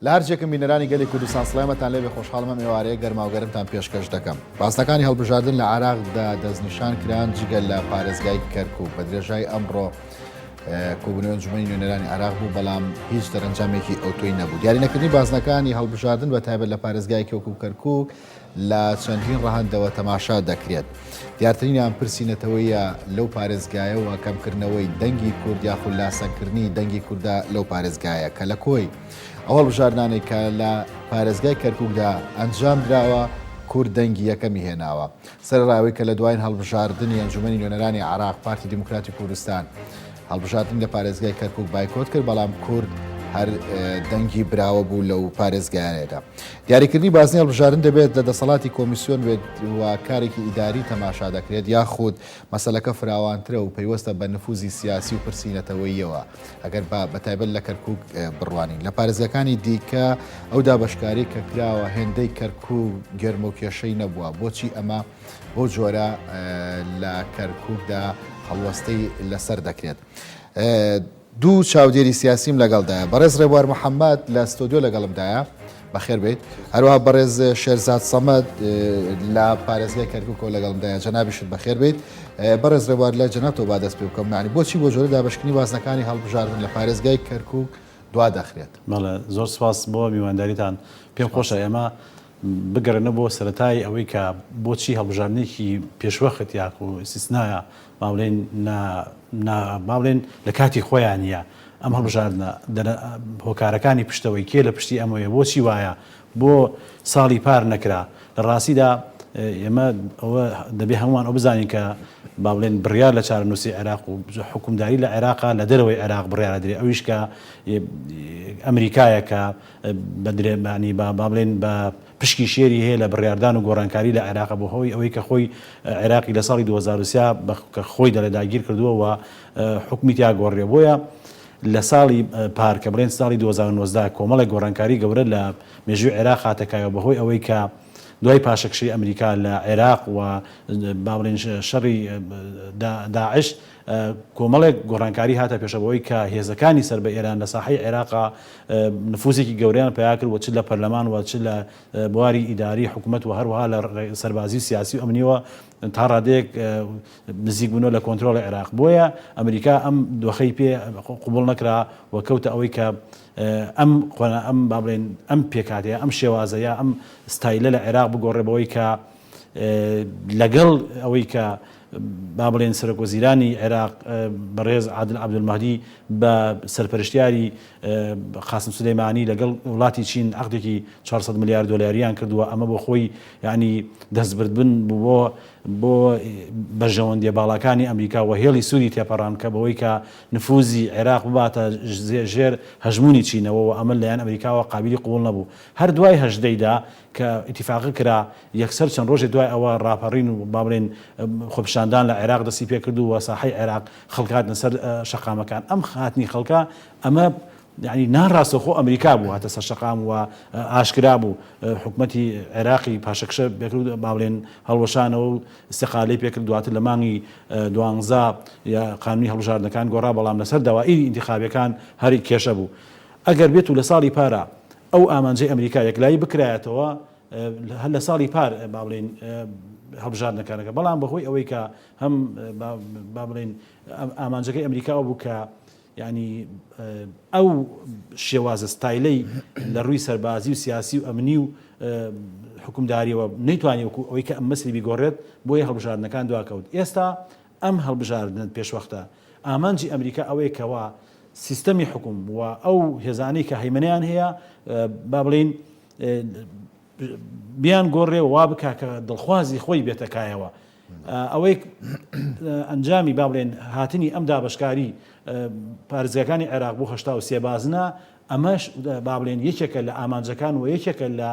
لە هەرجێکم بینەرانی گەلی کوردستان سڵێمەتان لێبێ خۆشحاڵمە ئێوارەیە گەرما و گەرمتان پێشکەش دەکەم. باسنەکانی هەڵبژاردن لە عێراقدا دەستنیشان کران جگەل لە پارێزگای کەرکووک بە درێژای ئەمڕۆ کۆبوونەوەی ئەنجومەنی نوێنەرانی عێراق بوو بەڵام هیچ دەرەنجامێکی ئەوتۆی نەبوو. دیارینەکردنی بازنەکانی هەڵبژاردن بە تایبەت لە پارێزگای کەرکووک لە چەندین ڕەهەندەوە تەماشا دەکرێت. دیارترینیان پرسیینەتەوەیە لەو پارێزگایەوە کەمکردنەوەی دەنگی کورد یاخود لاسەنکردنی دەنگی کووردا لەو پارێزگایە کە لە کۆی ئەوەڵ بژاردنانێک کە لە پارێزگای کەرکووکدا ئەنجام درراوە کورد دەنگی یەکەمی هێناوە. سەرڕاوی کە لە دوایین هەڵبژاردننی ئەنجومەنی نوێنەرانی عێراق پارتی دیموکراتی کوردستان هەڵبژاردن لە پارێزگای کەرکووک بایکۆت کرد بەڵام کورد هەر دەنگی براوە بوو لەو پارێزگایانێدا. دیاریکردنی بازنی هەڵبژاردن دەبێت لە دەسەڵاتی کۆمیسیۆن بێت و کارێکی ئیداری تەماشا دەکرێت یاخود مەسەلەکە فراوانترە و پەیوەستە بە نفوزی سیاسی و پرسیینەتەوەیەوە ئەگەر بەتایبەت لە کەرکووک بڕوانین. لە پارێزگەکانی دیکە ئەو دابەشکاری کە کراوە هێندەی کەرکووک گەرمە و کێشەی نەبووە. بۆچی ئەمە بۆ جۆرە لە کەرکووکدا هەڵوەستەی لەسەر دەکرێت. دوو چاودێری سیاسیم لەگەڵدایە. بەڕێز ڕێبوار محەممەد لە ستۆدیۆ لەگەڵمدایە بەخێر بێت. هەروەها بەڕێز شێرزاد سەمەد لە پارێزگای کەرکووکەوە لەگەڵمدایە. جەنابیشت بەخێر بێت. بەڕێز ڕێبوار لە جەنابەوە با دەست پێ بکەم معنی بۆچی بۆ جۆرە دابەشکردنی بازنەکانی هەڵبژاردن لە پارێزگای کەرکووک دوا دەخرێت؟ بەڵێ زۆر سپاس بۆ میوانداریتان. پێم خۆشە ئێمە بگەڕێنە بۆ سەرەتای ئەوەی کە بۆچی هەڵبژاردنێکی پێشوەخت یاک و سیسنایە ماڵێن لە کاتی خۆیان نیە ئەم هەڵبژاردنە هۆکارەکانی پشتەوەی کێ لە پشتی ئەمەوەیە بۆچی وایە بۆ ساڵی پار نەکرا. لە ڕاستیدا ئێمە ئەوە دەبێ هەمومان ئەو بزانین کە باڵێن بڕیار لە چارەنووسی عێراق و حکومداری لە عێراقا لە دەرەوەی عێراق بڕیارە درێ ئەویش کە ئەمریکایە کە بە درێبانی باڵێن بە پشکی شێری هەیە لە بڕیاردان و گۆڕانکاری لە عێراق بۆ هۆی ئەوەی کە خۆی عێراقی لە ساڵی 2023 کە خۆی دەلەداگیر کردووە و حکومی تیا گۆڕێ بۆیە لە ساڵی پارکە بڵێن ساڵی 2019 کۆمەڵی گۆڕانکاری گەورە لە مێژووی عێراق هاتەکایەوە بەهۆی ئەوەی کە دوای پاشەکشی ئەمریکا لە عێراق و باڵێن شەڕی داعش کۆمەڵێک گۆڕانکاری هاتە پێشەوەی کە هێزەکانی سەر بە ئێران لە ساحەی عێراقا نفوزێکی گەوریان پیا کرد و چ لە پەرلەمان و چ لە بواری ئیداری حکوومەت و هەروەها لە سەربازی سیاسی و ئەمنیەوە تا ڕادەیەک نزیک بوونەوە لە کۆنتترۆڵی عێراق. بۆیە ئەمریکا ئەم دۆخەی پێ قوبوڵ نەکرا و کەوتە ئەوەی کە ئەم باڵێن ئەم پێکاتەیە ئەم شێوازەیە ئەم ستایلە لە عێراق بگۆڕێبەوەی کە لەگەڵ ئەوەی کە با بڵێن سەرۆکوەزیرانی عێراق بەڕێز عادل عەبدولمەهدی بە سەرپەرشتیاری قاسم سولەیمانی لەگەڵ وڵاتی چین عەقدێکی 400 میلیارد دۆلاریان کردووە. ئەمە بۆ خۆی یعنی دەستبردبن بوو بۆ بەرژەوەندیە باڵەکانی ئەمریکا و هێڵی سووری تێپەڕان کە بەوەی کە نفوزی عێراق بباتە ژێر هەژمونی چینەوە و ئەمە لەیان ئەمریکاوە قابلی قوبوڵ نەبوو. هەر دوای هەژدەیدا کە ئیتیفاقی کرا یەکسەر چەند ڕۆژێک دوای ئەوە ڕاپەڕین و با بڵێن خۆپیشاندان لە عێراق دەستی پێ کردو و ساحەی عێراق خەڵکاتنە سەر شەقامەکان. ئەم خاتنی خەڵکە ئەمە یعنی نانڕاستەخۆ ئەمریکا بوو هاتە سەر شەقام و ئاشکرا بوو حکومەتی عێراقی پاشەکشە پێکرد با بڵێن هەڵوەشانەوە و استیقالەی پێکرد دواتر لە مانگی 12 یا قانونی هەڵبژاردنەکان گۆڕا بەڵام لەسەر داوائیری ئینتیخابیەکان هەری کێشە بوو. ئەگەر بێت و لە ساڵی پارە ئەو ئامانجەی ئەمریکا یەکلایی بکرایەتەوە هەر لە ساڵی پار با بڵێن هەڵبژاردنەکانەکە بەڵام بەهۆی ئەوەی کە هەم با بڵێن ئامانجەکەی ئەمریکاوە بوو کە ینی ئەو شێوازە ستایلەی لە ڕووی سەربازی و سیاسی و ئەمنی و حکومداریەوە نەیتوانێت وەکو ئەوەی کە ئەم مەسری بیگۆڕێت بۆیە هەڵبژاردنەکان دواکەوت. ئێستا ئەم هەڵبژاردن پێشوەختە ئامانجی ئەمریکا ئەوەیە کەوا سیستەمی حکوم و ئەو هێزانەی کە هەیمەنیان هەیە با بڵێن بیان گۆڕێ وا بکا کە دڵخوازی خۆی بێتەکایەوە. ئەوەی ئەنجامی با بڵێن هاتنی ئەم دابەشکاری پارێزگاکانی عێراق بۆ 83 بازنە ئەمەش با بڵێن یەکێکە لە ئامانجەکان و یەکێکە لە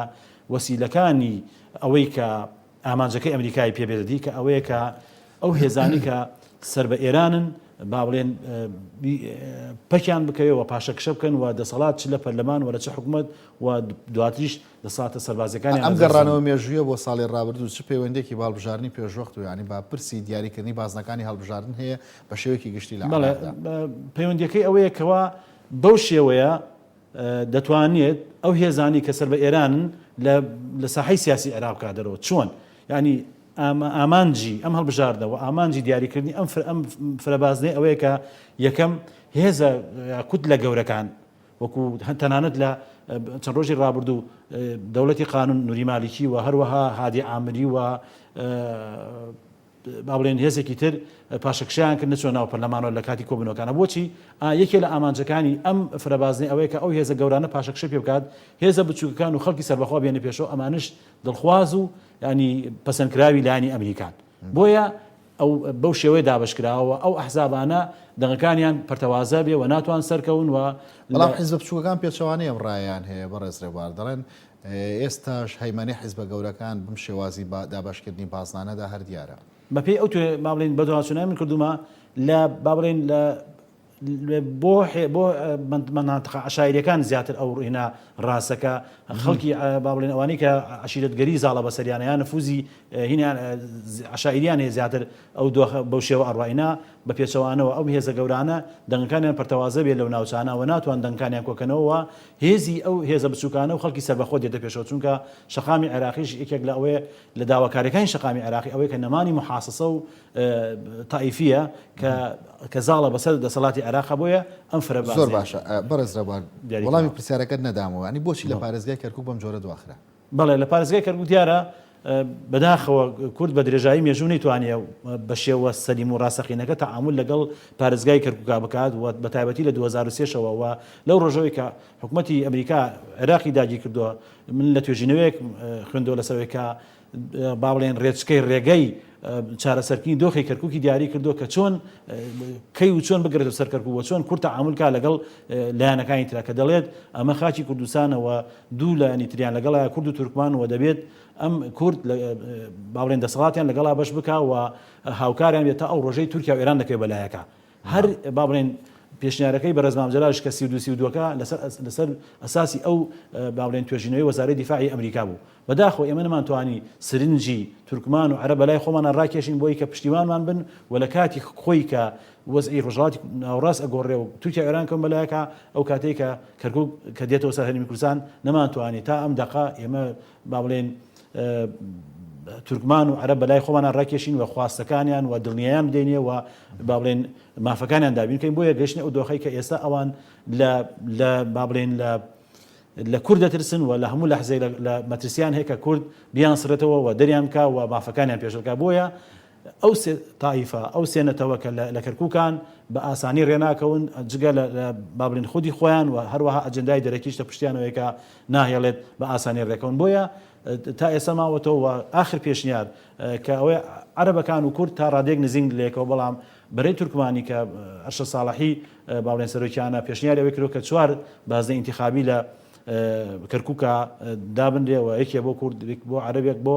وەسیلەکانی ئەوەی کە ئامانجەکەی ئەمریکای پێبێدەدی کە ئەوەیە کە ئەو هێزانی کە سەر بە ئێرانن با بڵێن پەکیان بکەوێەوە پاشەکشە بکەن و دەسەڵات چ لە پەرلەمان و لە چ حکوومەت و دواتریش دەساتە سەربازەکانی ئەم گەڕانەوە مێژوویە بۆ ساڵی ڕابردوو چ پەیوەندێکی باڵبژاردننی پێشوەخت و ینی با پرسی دیاریکردنی بازنەکانی هەڵبژاردن هەیە بە شێوەیەکی گشتی لە پەیوەندیەکەی ئەوەیە کەوا بەو شێوەیە دەتوانێت ئەو هێزانی کە سەر بە ئێرانن لە ساحەی سیاسی عێراق بکاتەرەوە چۆن ینی ئامانجی ئەم هەڵبژاردنەوە ئامانجی دیاریکردنی ئەم فرەبازنەی ئەوەیە کە یەکەم هێزە کوت لە گەورەکان وەکو تەنانەت لە چەند ڕۆژی ڕابردوو دەوڵەتی قانون نوری مالیکی و هەروەها هادی عامری و با بڵێن هێزێکی تر پاشەکشیان کرد نەچۆن ناو پەرلەمانەوە لە کاتی کۆبنەوەکانە بۆچی یەکێ لە ئامانجەکانی ئەم فرەبازنەی ئەوەیە کە ئەو هێزە گەورانە پاشەکشە پێ بکات هێزە بچووکەکان و خەڵکی سەربەخوا بێنە پێشەوە ئەمانش دڵخواز و ینی پەسەندکراوی لایانی ئەمریکان بۆیە ئەو بەو شێوەیە دابشکراوە ئەو ئەحزابانە دەنگەکانیان پەرتەوازە بێ و ناتوان سەرکەون و بەڵام حیزب بچووکەکان پێچەوانەیە ئەم ڕایان هەیە بەڕێز ڕێبوار دەڵێن ئێستاش هەیمانەی حیزبە گەورەکان بم شێوازی دابشکردنی بازنانەدا هەر دیارە بەپێی ئەو با بڵێن بەدواچونای من کردومە لە با بڵێن بۆ مناتقە عشایریەکان زیاتر ئەو ڕێنا ڕاستەکە خەڵکی با بڵێن ئەوانەی کە عشیرەتگەری زاڵە بەسەریانیان نفوزی هینیان عشایریان هەیە زیاتر ئەو بەو شێوە ئەڕواینا بە پێچەوانەوە ئەو هێزە گەورانە دەنگەکانیان پەرتەوازە بێت لەو ناوچانەوە ناتوان دەنگەکانیان کۆکەنەوە هێزی ئەو هێزە بچووکانە و خەڵکی سەربەخۆ دێتە پێشەوە چونکە شەقامی عێراقیش یەکێک لە ئەوەیە لە داواکاریەکانی شەقامی عێراقی ئەوەیە کە نەمانی محاسسە و تائیفیە کە زاڵە بەسەر دەسەڵاتی عێراق بۆیە ئەم فرەبازی زۆر باشە بەڕێز ڕێبوار وەڵامی پرسیارەکەت نەدامەوە ینی بۆچی لە پارێزگای کەرکووک بەم جۆرە دواخرا بەڵێ لە پارێزگای کەرکووک دیارە بەداخەوە کورد بە درێژایی مێژوو نەیتوانێ بە شێوە سەلیم و ڕاستەقینەکە تەعامل لەگەڵ پارێزگای کەرکووک بکات و بە تایبەتی لە 2023ەوە و لەو ڕۆژەوەی کە حکوومەتی ئەمریکا عێراقی داگیر کردووە من لە توێژینەوەیەک خوێندەوە لەسەرەوەی کە با بڵێن ڕێچکەی ڕێگەی چارەسەرکردنی دۆخی کەرکووکی دیاری کردو کە چۆن کەی و چۆن بگرێتەوە سەر کەرکووک و چۆن کورد تەعاملکە لەگەڵ لایەنەکانی ترا کە دەڵێت ئەمە خاکی کوردستانەوە دوو لایەنی تریان لەگەڵ کورد و تورکمان و دەبێت ئەم کورد با بڵێن دەسەڵاتیان لەگەڵا بەش بکە و هاوکاریان بێت تا ئەو ڕۆژەی تورکیا و ئێران دەکەوێت بەلایەکە هەر با بڵێن پێشنیارەکەی بەڕێز مامجەلال کە 32 لەسەر ئەساسی ئەو با بڵێن توێژینەوەی وەزارەی دیفاعی ئەمریکا بوو بەداخەوە ئێمە نەمانتوانی سرنجی تورکمان و عەرەب بەلای خۆمانە ڕاکێشین بۆی کە پشتیوانمان بن و لە کاتی خۆی کە وەزعی ڕۆژهەڵاتی ناوەڕاست ئەگۆڕێ و تورکیا و ئێران کەم بەلایەکە ئەو کاتەی کە کەرکووک کە دێتەوە سەر هەرێمی کوردستان نەمانتوانی تا ئەم دەقا ئێمە با بڵێن تورکمان و عەرەب بەلای خۆمانە ڕاکێشین و خواستەکانیان و دڵنیایان بدەینێ و با بڵێن مافەکانیان دابینکەین بۆیە گەشتنی ئەو دۆخەی کە ئێستا ئەوان لە با بڵێن لە کورد دەترسن و لە هەموو لەحزەی لە مەترسیان هەیە کە کورد بیان سڕێتەوە و دەریان بکە و مافەکانیان پێشەکە بۆیە ئەو سێ تائیفە ئەو سێنەتەوە کە لە کەرکووکان بە ئاسانی ڕێناکەون جگە لە با بڵێن خودی خۆیان و هەروەها ئەجەندای دەرەکیش لە پشتیانەوەی کە ناهێڵێت بە ئاسانی ڕێکەون بۆیە تا ئێستا ماوەتەوە و آخر پێشنیار کە ئەوەی عەرەبەکان و کورد تا ڕادێک نزیک لێکەوە بەڵام بەرەی تورکمانی کە ئەرشە ساڵحی با بڵێن سەرۆکیانە پێشنیاری ئەوەی کردو کە 4 بازدە ئینتیخابی لە کەرکووکە دابندێەوە یەکێ بۆ کورد بۆ عەرەبێک بۆ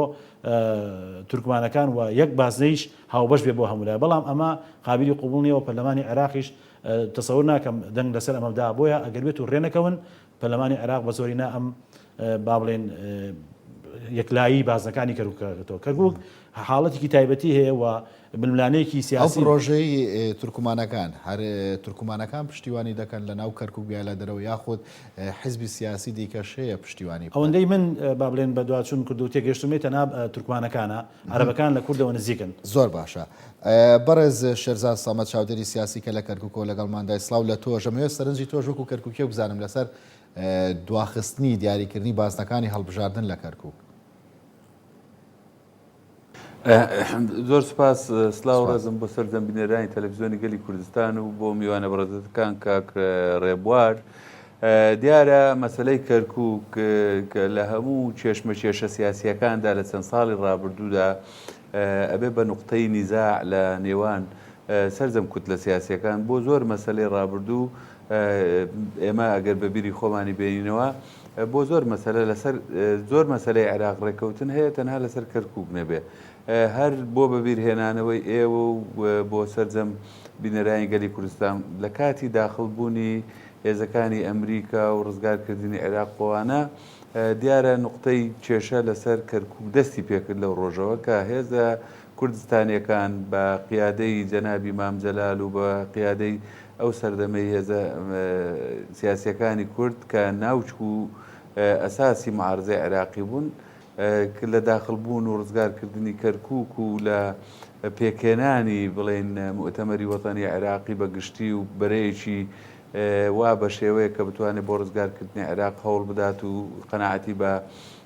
تورکمانەکان و یەک بازنەیش هاوبەش بێ بۆ هەمولای بەڵام ئەمە قابلی قوبوڵ نییە و پەرلەمانی عێراقیش تەسەوور ناکەم دەنگ لەسەر ئەمەدا بۆیە ئەگەر بێت و ڕێنەکەون پەرلەمانی عێراق بە زۆرینا ئەم با بڵێن یەکلایی بازنەکانی کەرکووکەوە کەرکووک حاڵەتێکی تایبەتی هەیە و بنلانەیەکی سیاسی ئەو پرۆژەی تورکمانەکان هەر تورکمانەکان پشتیوانی دەکەن لە ناو کەرکووک بیا لە دەرەوە یاخود حیزبی سیاسی دیکەش هەیە پشتیوانی ئەوەندەی من با بڵێن بە دوچوون کرد و تێگەشتومێتە ناب تورکمانەکانە عەرەبەکان لە کوردەوە نزیکن زۆر باشە بەڕێز شێرزاد سامەد چاودێری سیاسی کە لە کەرکووکەوە لەگەڵماندا سلااو لە تۆ ژەمەوێت سەرنجی تۆش وەکو کەرکووکێ بزانم لەسەر دواخستنی دیاریکردنی بازنەکانی هەڵبژاردن لە کەرکووک زۆر سپاس سلااو ڕێزم بۆ سەردەمبینەرانی تەلەڤیزیۆنی گەلی کوردستان و بۆ میوانە بەڕێزەکان کاک ڕێبوار دیارە مەسەلەی کەرکووک کە لە هەموو چێشمە کێشە سیاسیەکاندا لە چەند ساڵی ڕابردوودا ئەبێ بە نوقتەی نیزاع لە نێوان سەرجەم کوت لە سیاسیەکان بۆ زۆر مەسەلەی ڕابردوو ئێمە ئەگەر بەبیری خۆمانی بێنینەوە بۆ زۆر مەسەلە لەسەر زۆر مەسەلەی عێراق ڕێکەوتن هەیە تەنها لەسەر کەرکووک نەبێ هەر بۆ بەبیرهێنانەوەی ئێوە و بۆ سەرجەم بینەرانی گەلی کوردستان لە کاتی داخڵبوونی هێزەکانی ئەمریکا و ڕزگارکردنی عێراق بۆوانە دیارە نوقتەی کێشە لەسەر کەرکووک دەستی پێکرد لەو ڕۆژەوە کە هێزە کوردستانیەکان بە قیادەی جەنابی مامجەلال و بە قیادەی ئەو سەردەمەی هێزە سیاسیەکانی کورد کە ناوچک و ئەساسی معارزەی عێراقی بوون لە داخلبوون و ڕزگارکردنی کەرکووک و لە پێکێنانی بڵێن مؤتەمەری وەتانی عێراقی بە گشتی و بەرەیەکی وا بە شێوەیە کە بتوانێت بۆ ڕزگارکردنی عێراق هەوڵ بدات و قەناعەتی بە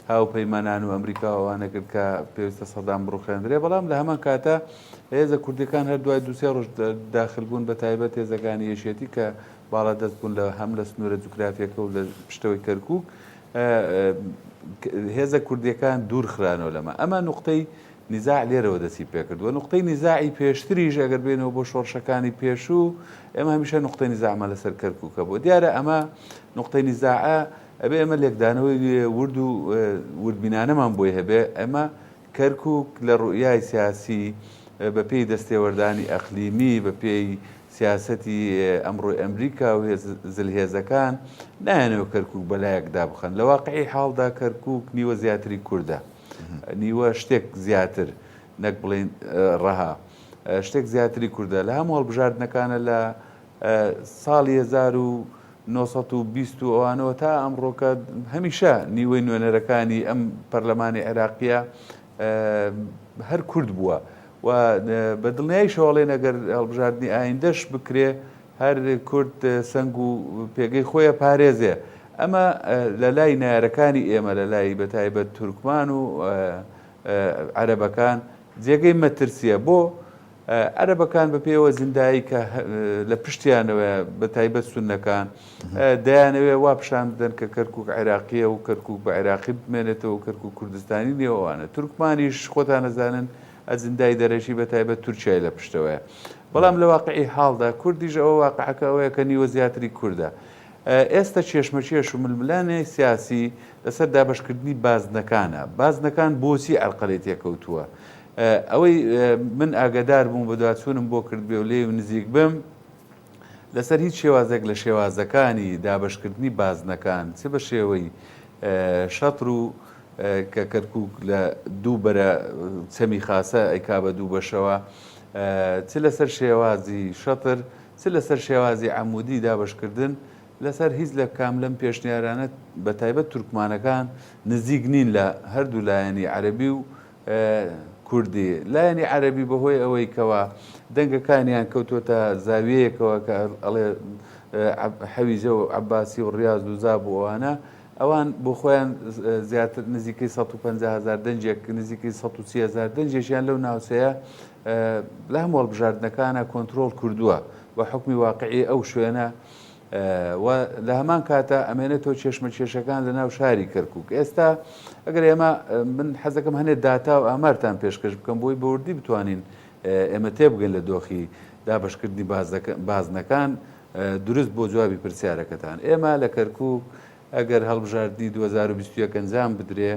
هاوپەیمانان و ئەمریکا ئەوانە کرد کە پێویستە سەدام بڕوخێنرێ بەڵام لە هەمان کاتە هێزە کوردەکان هەر دوای دووسێ ڕۆژ داخلبوون بە تایبەت هێزەکانی یەشێتی کە باڵا دەست بوون لە هەم لە سنوورە جوگرافیەکە و لە پشتەوەی کەرکووک هێزە کوردیەکان دوور خرانەوە لەمە ئەمە نوقتەی نیزاع لێرەوە دەستی پێکردووە نوقتەی نیزاعی پێشتریش ئەگەر بێنەوە بۆ شۆڕشەکانی پێشوو ئێمە هەمیشە نوقتەی نیزاعمە لەسەر کەرکووکە بۆ دیارە ئەمە نوقتەی نیزاعە ئەبێ ئەمە لێکدانەوەی ورد و وردبینانەمان بۆی هەبێ ئەمە کەرکووک لە ڕوئیای سیاسی بە پێی دەستێوەردانی ئەقلیمی بە پێی سیاسەتی ئەمڕۆی ئەمریکا و زلهێزەکان نایەنەوە کەرکووک بەلایەکدا بخەن لە واقعی حاڵدا کەرکووک نیوە زیاتری کووردە نیوە شتێک زیاتر نەک بڵێن ڕەها شتێک زیاتری کووردە لە هەموو هەڵبژاردنەکانە لە ساڵی 1920 ئەوانەوە تا ئەمڕۆکە هەمیشە نیوەی نوێنەرەکانی ئەم پەرلەمانی عێراقیە هەر کورد بووە و بە دڵنیایی شەواڵێن ئەگەر هەڵبژاردننی ئایندەش بکرێ هەر کورد سەنگ و پێگەی خۆیە پارێزێ ئەمە لە لای نارەکانی ئێمە لە لای بەتایبەت تورکمان و عەرەبەکان جێگەی مەترسیە بۆ عەرەبەکان بە پێوە زیندایی کە لە پشتیانەوە بە تایبەت سوننەکان دەیانەوێ وا پیشان بدەن کە کەرکووک عێراقیە و کەرکووک بە عێراقی بمێنێتەوە و کەرکووک کوردستانی نێوەوانە تورکمانیش خۆتان نەزانن ئەزیندای دەرەشی بە تایبەت تورکیای لە پشتەوەیە بەڵام لە واقعی حاڵدا کوردیش ئەوە واقعەکە ئەوەیە کە نیوە زیاتری کووردە ئێستا چێشمەچێش و ململانەی سیاسی لەسەر دابشکردنی بازنەکانە بازنەکان بۆچی عەرقەڵی تێکەوتووە ئەوەی من ئاگادار بووم بە دواتچوونم بۆ کرد بێ و لێ و نزیک بم لەسەر هیچ شێوازێک لە شێوازەکانی دابشکردنی بازنەکان چ بە شێوەی شەتر و کە کەرکووک لە دوو بەرە چەمی خاسە ئەیکا بە دوو بەشەوە چ لەسەر شێوازی شەتر چ لەسەر شێوازی عەمودی دابشکردن لەسەر هیچ لە کام لەم پێشنیارانە بە تایبەت تورکمانەکان نزیک نین لە هەردوو لایەنی عەرەبی و کوردی لایەنی عەرەبی بەهۆی ئەوەی کەوە دەنگەکانیان کەوتۆتە زاویەیەکەوە کە ئەڵێ حەویجە و عەباسی و ڕیاض و زاب و ئەوانە ئەوان بۆ خۆیان زیاتر نزیکەی 150,000 دەنجێک نزیکەی 130,000 دەنجێکیان لەو ناوچەیە لە هەموو هەڵبژاردنەکانە کۆنتڕۆڵ کردووە بە حوکمی واقعی ئەو شوێنە و لە هەمان کاتە ئەمێنێتەوە چێشمە چێشەکان لە ناو شاری کەرکووک ئێستا ئەگەر ئێمە من حەزەکەم هەنێ داتا و ئامارتان پێشکەش بکەم بۆی بەوردی بتوانین ئێمە تێبگەن لە دۆخی دابشکردنی بازنەکان دروست بۆ جوابی پرسیارەکەتان ئێمە لە کەرکووک ئەگەر هەڵبژاردننی 2021 ئەنجام بدرێ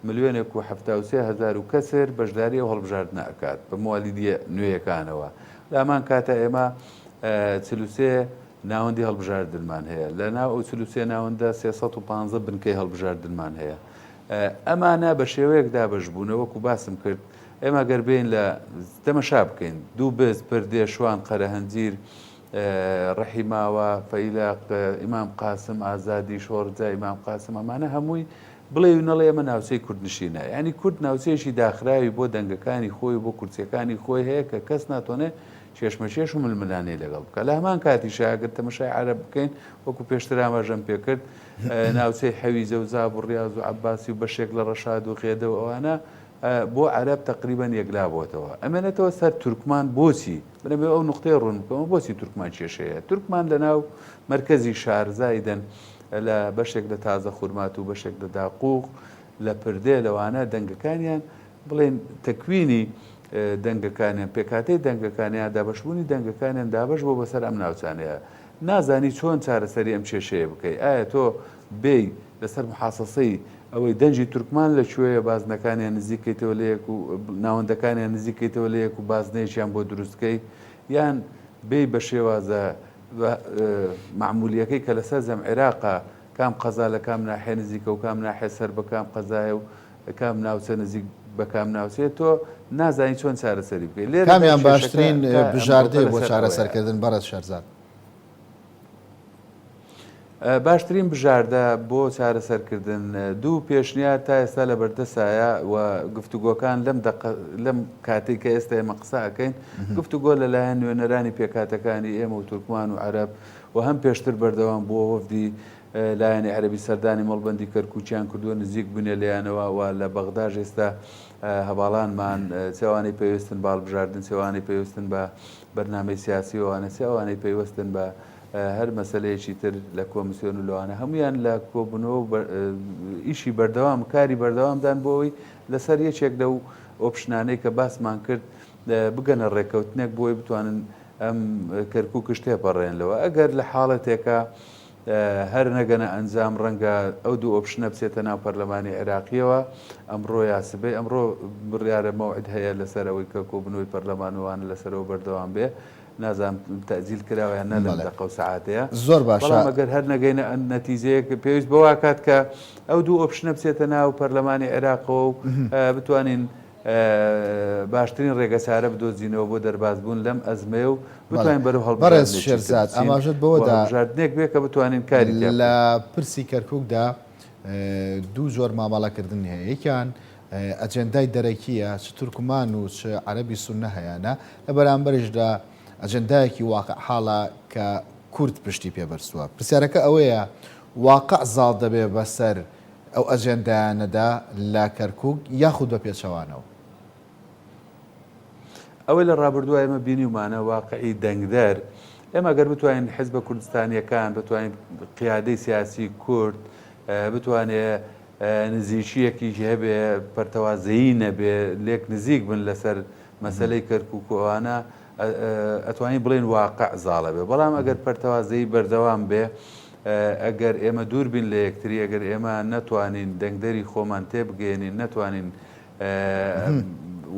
1,073,000 کەسر بەشداری ئەو هەڵبژاردنە ئەکات بە موالیدیە نوێیەکانەوە لە هەمان کاتە ئێمە 43 ناوەندی هەڵبژاردنمان هەیە لە ناو ئەو 43 ناوەندە 315 بنکەی هەڵبژاردنمان هەیە ئەمانە بە شێوەیەک دابەشبوونەوەکو باسم کرد ئێمە گەربێن لە تەمەشا بکەین دوو بز پردێ شوان قەرە هەنجیر ڕەحیماوە فەیلاق ئیمام قاسم ئازادی شۆڕجا ئیمام قاسم ئەمانە هەمووی بڵێ و نەڵێ ئێمە ناوچەی کوردنشینە یعنی کورد ناوچەیەکی داخراوی بۆ دەنگەکانی خۆی بۆ کورسیەکانی خۆی هەیە کە کەس ناتوانێت چێشمەچێش و ململانەی لەگەڵ بکە لە هەمان کاتی شاگرد تەمەشای عەرەب بکەین وەکو پێشتر ئاماژەم پێکرد ناوچەی حەویجە و زاب و ڕیاض و عەباسی و بەشێک لە ڕەشاد و خێدە و ئەوانە بۆ عەرەب تەقریبەن یەکلا بۆتەوە ئەمێنێتەوە سەر تورکمان بۆچی بنەبێ ئەو نقطەی ڕوون بکەمە بۆچی تورکمان کێشەیە تورکمان لە ناو مرکزی شارزایدەن لە بەشێک لە تازە خورمات و بەشێک لە داقوق لە پردێ لەوانە دەنگەکانیان بڵێن تەکوینی دەنگەکانیان پێکاتەی دەنگەکانیان دابەشبوونی دەنگەکانیان دابش بۆ بەسەر ئەم ناوچانەیە نازانی چۆن چارەسەری ئەم کێشەیە بکەی ئایا تۆ بێی لەسەر محاسەسەی ئەوەی دەنجی تورکمان لەکوێیە بازنەکانیان نزیکەیتەوە لەیەک و ناوەندەکانیان نزیکەیتەوە لەیەک و بازنەیەکیان بۆ دروستکەی یان بێی بە شێوازە معمولیەکەی کە لەسەر زەم عێراقا کام قەزا لە کام ناحێ نزیکە و کام ناحێ سەر بە کام قەزایە و کام ناوچە نزیک بە کام ناوچێت تۆ نازانی چۆن چارەسەری بکەیت کامیان باشترین بژاردەیە بۆ چارەسەرکردن بەڕێز شەرزاد باشترین بژاردە بۆ چارەسەرکردن دوو پێشنیار تا ئێستا لە بەردەسایە و گفتوگۆکان لەم کاتێک کە ئێستا ئێمە قسە ئەەکەین گفتوگۆ لەلایەن نوێنەرانی پێکاتەکانی ئێمە و تورکمان و عەرەب و هەم پێشتر بەردەوام بۆ وەفدی لایەنی عەرەبی سەردانی مەڵبەندی کەرکووکیان کردووە نزیک بوونێ لەیانەوە و لە بەغداژ ئێستا هەواڵانمان چێوانەی پێویستن باڵبژاردن چێوانەی پێویستن بە بەرنامەی سیاسیەوەوانە چێوانەی پێویستن بە هەر مەسلەیەکی تر لە کۆمیسیۆن و لەوانە هەمویان لە کۆبوونەوە ئیشی بەردەوام کاری بەردەوامدان بۆەوەی لەسەر یەکێک لەو ئۆپشنانەی کە باسمان کرد بگەنە ڕێکەوتنێک بۆی بتوانن ئەم کەرکووکش تێپەڕێنلەوە ئەگەر لە حاڵەتێکە هەر نەگەنە ئەنجام ڕەنگە ئەو دوو ئۆپشنە بچێتە ناو پەرلەمانی عێراقیەوە ئەمڕۆ یاسبێ ئەمڕۆ بڕیارە مەوعد هەیە لەسەر ئەوەی کە کۆبوونەوەی پەرلەمانوانە لەسەرەوە بەردەوام بێ نازانم تەجیل کراوەیان نە لەم دەقە و سەعاتەیە زۆر باشە بەڵام ئەگەر هەر نەگەینە نەتیجەیەک پێویست بەوا کات کە ئەو دوو ئۆپشنە بچێتە ناو پەرلەمانی عێراقەوە و بتوانین باشترین ڕێگەچارە بدۆزینەوە بۆ دەربازبوون لەم ئەزمێ و بتوانین بەرەو بەڕێز شێرزاد ئاماژەت بەوەدا ژاردنێک بێ کە بتوانین کاری لە پرسی کەرکووکدا دوو زۆر مامەڵەکردن هەیە یەکیان ئەجێندای دەرەکیە چ تورکمان و چ عەرەبی سوننە هەیەە لە بەرامبەرشدا ئەجەندایەکی واقع حاڵە کە کورد پشتی پێبەرسووە پرسیارەکە ئەوەیە واقع زاڵ دەبێ بەسەر ئەو ئەجێندایانەدا لە کەرکووک یاخود بە پێچەوانەوە ئەوەی لە ڕابردووە ئێمە بینیمانە واقعی دەنگدەر ئێمە گەر بتوانین حیزبە کوردستانیەکان بتوانین قیادەی سیاسی کورد بتوانێت نزیکیەکی هەبێ پەرتەوازەیی نەبێ لێک نزیک بن لەسەر مەسلەی کەرکووکەوانە ئەتوانین بڵێن واقع زاڵە بێ بەڵام ئەگەر پەرتەوازەیی بەردەوام بێ ئەگەر ئێمە دوور بین لە یەکتری ئەگەر ئێمە نەتوانین دەنگدەری خۆمان تێبگەێنین نەتوانین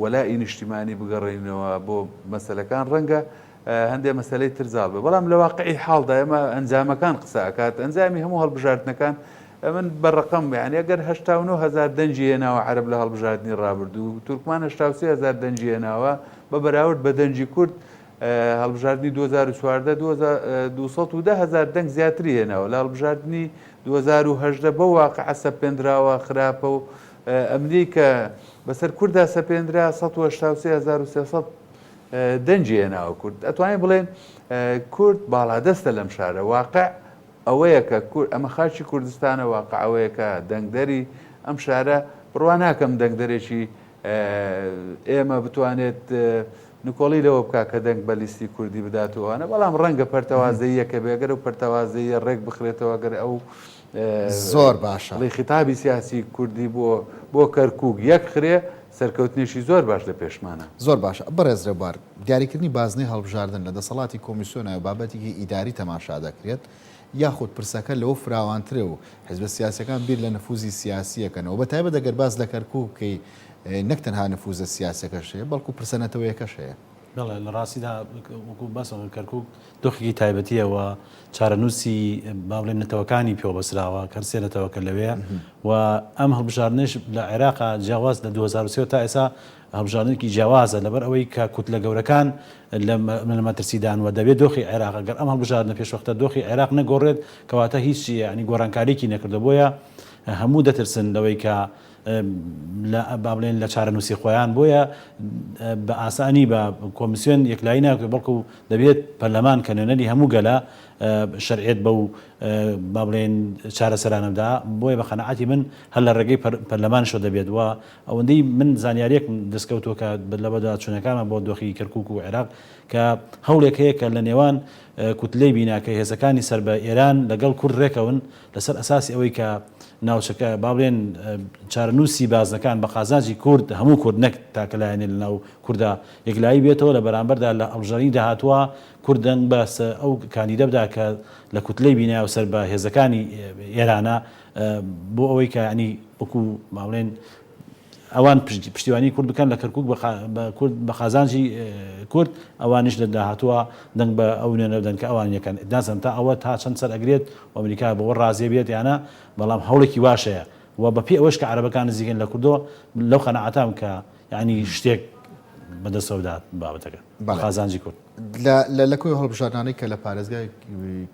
وەلای نیشتیمانی بگەڕێنەوە بۆ مەسلەکان ڕەنگە هەندێک مەسلەی ترزاڵ بێ بەڵام لە واقعی حاڵدا ئێمە ئەنجامەکان قسە ئەکات ئەنجامی هەموو هەڵبژاردنەکان من بەڕقم یعنی ئەگەر 89,000 دەنجی هێناوە عەرەب لە هەڵبژاردننی ڕابردوو تورکمان 83,000 دەنجی هێناوە بە بەراورد بە دەنجی کورد هەڵبژاردننی 2014 210,000 دەنگ زیاتری هێناوە لە هەڵبژاردننی 2010 بە واقع سەپێنراوە خراپە و ئەمنی کە بەسەر کووردا سەپێنرا 183,300 دەنجی هێناوە کورد ئەتوانین بڵێن کورد باڵادەستە لەم شارە واقع ئەوەیە کە ئەمە خاچی کوردستانە واقع ئەوەیە کە دەنگدەری ئەم شارە بڕوا ناکەم دەنگدەرێکی ئێمە بتوانێت نکۆڵی لەوە بکە کە دەنگ بە لیستی کوردی بداتوانە بەڵام ڕەنگە پەرتەوازەیەکە بێگەر و پەرتەوازەیە ڕێک بخرێتەوە گەر ئەو زۆر باشە لەی خیتابی سیاسی کوردی بۆ کەرکووک یەک خرێ سەرکەوتنیشی زۆر باش لە پێشمانە زۆر باشە بەڕێز ڕێبوار دیاریکردنی بازنەی هەڵبژاردن لە دەسەڵاتی کۆمیسیۆنە بابەتێکی ئیداری تەماشا دەکرێت یاخود پرسەکە لەوە فراوانترێ و حیزبە سیاسەکان بیر لە نفوزی سیاسیەکەنەوە بەتایبەت دەگەر باز لە کەرکووکەی نەک تەنها نفوزە سیاسەکەشەیە بەڵکو پرسەنەتەوەیەکەشەیە بەڵێ لە ڕاستیدا وەکو بەسەوە کەرکووک دۆخێکی تایبەتیەوە چارەنووسی با بڵێن نەتەوەکانی پێوەبەسراوە کەرسێ نەتەوەکە لەوەیە و ئەم هەڵبژاردنش لە عێراقا جیاواز لە 2023 تا ئێستا هەڵبژاردنێکی جیاوازە لەبەر ئەوەی کە کوتلە گەورەکان لە مەترسیدانوە دەبێت دۆخی عێراق گەر ئەم هەڵبژاردنە پێشوەختە دۆخی عێراق نەگۆڕێت کەواتە هیچ ینی گۆڕانکاریکی نەکردە بۆیە هەموو دەترسن لەوەی کە با بڵێن لە چارەنووسی خۆیان بۆیە بە ئاسانی بە کۆمیسیۆن یەکلایی ناکرێت بەڵکو دەبێت پەرلەمان کە نوێنەری هەموو گەلە شەرعێت بەو با بڵێن چارەسەرانەدا بۆیە بە قەنەعەتی من هەر لە ڕێگەی پەرلەمانشەوە دەبێت وە ئەوەندەی من زانیاریەک دەستکەوتووە کە لە بەدا چوونەکانمان بۆ دۆخی کەرکووک و عێراق کە هەوڵێک هەیە کە لە نێوان کوتلەی بیناکە هێزەکانی سەر بە ئێران لەگەڵ کورد ڕێکەون لەسەر ئەساسی ئەوەی کە ناوچەکە با بڵێن چارەنووسی بازنەکان بە قازانجی کورد هەموو کورد نەک تاکەلایەنێ لە ناو کووردا یەکلایی بێتەوە لە بەرامبەردا لە هەڵبژاردننی داهاتووە کوردن بەس ئەو کاندیدە بدا کە لە کوتلەی بینایە و سەر بە هێزەکانی ئێرانە بۆ ئەوەی کە ینی وەکو با بڵێن ئەوان پشتیوانی کورد بکەن لە کەرکووک بە قازانجی کورد ئەوانش لە داهاتووە دەنگ بە ئەو نوێنە بدەن کە ئەوان یەکەن نازانم تا ئەوە تا چەند سەر ئەگرێت و ئەمریکا بەوە ڕازیە بێت یانە بەڵام هەوڵێکی واشەیە و بەپێ ئەوەش کە عەرەبەکان نزیکن لە کوردۆ لەو قەنەعەتام کە ینی شتێک بەدەستەوەدات بابەتەکە بەڵێ. خازانجی کورد لە کوێ هەڵبژاردنانەی کە لە پارێزگای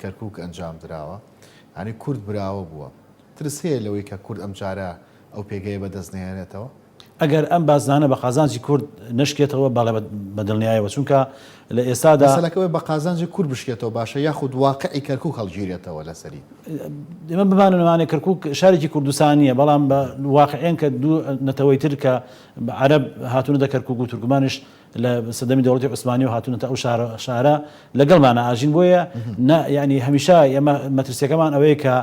کەرکووک ئەنجام درراوە ینی کورد براوە بووە ترس هەیە لەوەی کە کورد ئەم جارە ئەو پێگەیە بەدەست نێنێتەوە ئەگەر ئەم بازانە بە قازانجی کورد نشکێتەوە باڵێ بەدڵنیایەوە چونکە لە ئێستادا سەلەکەوەی بە قازانجی کورد بشکێتەوە باشە یاخود واقعی کەرکووک هەڵگیرێتەوە لەسەری ئێمە بمانەوانێت کەرکووک شارێکی کوردستانیە بەڵام بە واقعێن کە دوو نەتەوەی تر کە عەرەب هاتوونەتە کەرکووک و تورکمانش لە سەدەمی دەوڵەتی عوسمانی و هاتوونەتە ئەو شارە لەگەڵمانە ئاژین بۆیە ینی هەمیشە ئێمە مەترسیەکەمان ئەوەیە کە